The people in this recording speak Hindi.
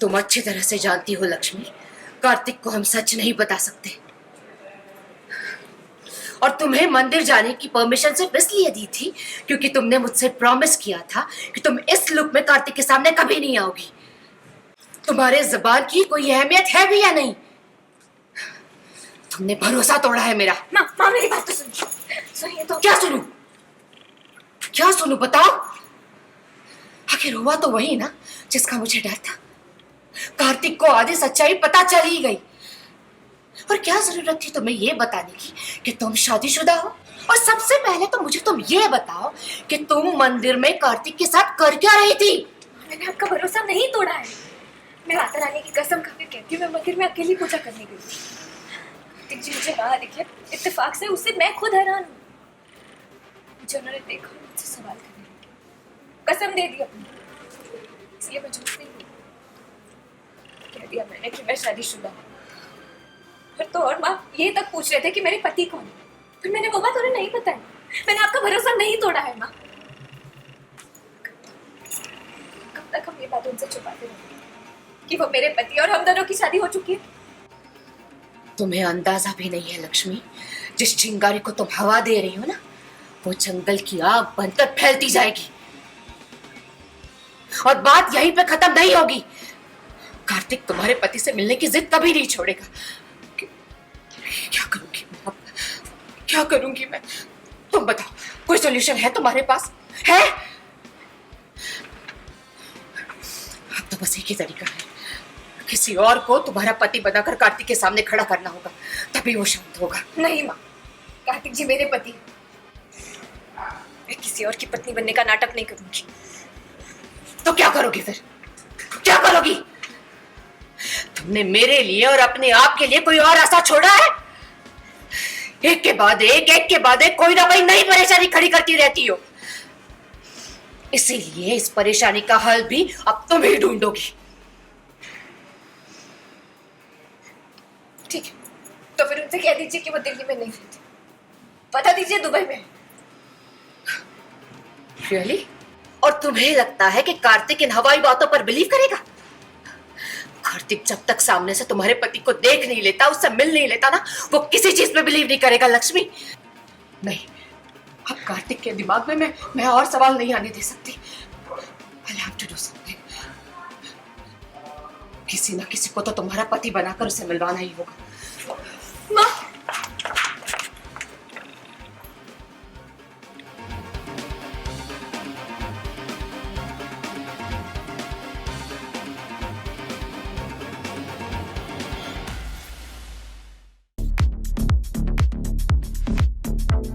तुम अच्छी तरह से जानती हो लक्ष्मी, कार्तिक को हम सच नहीं बता सकते। और तुम्हें मंदिर जाने की परमिशन सिर्फ इसलिए दी थी क्योंकि तुमने मुझसे प्रॉमिस किया था कि तुम इस लुक में कार्तिक के सामने कभी नहीं आओगी। तुम्हारे जुबान की कोई अहमियत है भी या नहीं? तुमने भरोसा तोड़ा है मेरा। माँ मेरी बात तो सुनिए तो। क्या सुनूं? क्या सुनूं बताओ? आखिर हुआ तो वही ना जिसका मुझे डर था। कार्तिक को आधी सच्चाई पता चल ही गई। और क्या जरूरत थी तुम्हें ये बताने की कि तुम शादीशुदा हो? और सबसे पहले तो मुझे तुम ये बताओ कि तुम मंदिर में कार्तिक के साथ कर क्या रही थी? मैंने आपका भरोसा नहीं तोड़ा है। मैं माता रानी की कसम खाकर कहती हूँ, मैं मंदिर में अकेली पूजा करने गई थी। कार्तिक जी मुझे वहां दिखे, इत्तेफाक से, उससे मैं खुद हैरान हूँ। मुझे उन्होंने देखा, मुझसे सवाल करने लगे, कसम दे दी अपनी, इसलिए मैं झूठ नहीं बोली। कह दिया मैंने कि मैं शादीशुदा हूँ। फिर तो और माँ ये तक पूछ रहे थे कि मेरे पति कौन है। फिर मैंने वो बात उन्हें नहीं बताई। मैंने आपका भरोसा नहीं तोड़ा है माँ। कब तक हम ये बात उनसे छुपाते रहेंगे कि वो मेरे पति और हम दोनों की शादी हो चुकी है? तुम्हें अंदाजा भी नहीं है लक्ष्मी, जिस चिंगारी को तुम हवा दे रही हो ना, वो जंगल की आग बनकर फैलती जाएगी। और बात यहीं पे खत्म नहीं होगी। कार्तिक तुम्हारे पति से मिलने की जिद कभी नहीं छोड़ेगा। क्या करूंगी मैं अब? क्या करूंगी मैं? तुम बताओ, कोई सॉल्यूशन है तुम्हारे पास? है? अब तो बस एक ही तरीका है, किसी और को तुम्हारा पति बनाकर कार्तिक के सामने खड़ा करना होगा, तभी वो शांत होगा। नहीं माँ, कार्तिक जी मेरे पति। मैं किसी और की पत्नी बनने का नाटक नहीं करूंगी। तो क्या करोगी फिर? क्या करोगी? तुमने मेरे लिए और अपने आप के लिए कोई और आशा छोड़ा है? एक के बाद एक कोई ना कोई नई परेशानी खड़ी करती रहती हो। इसीलिए इस परेशानी का हल भी अब तुम ही ढूंढोगी। ठीक है, तो फिर उनसे कह दीजिए कि वो दिल्ली में नहीं रहती, बता दीजिए दुबई में। रियली? और तुम्हें लगता है कि कार्तिक इन हवाई बातों पर बिलीव करेगा? कार्तिक जब तक सामने से तुम्हारे पति को देख नहीं लेता, उससे मिल नहीं लेता ना, वो किसी चीज पे बिलीव नहीं करेगा लक्ष्मी। नहीं, अब कार्तिक के दिमाग में मैं और सवाल नहीं आने दे सकती। I'll have to do something. किसी ना किसी को तो तुम्हारा पति बनाकर उसे मिलवाना ही होगा। माँ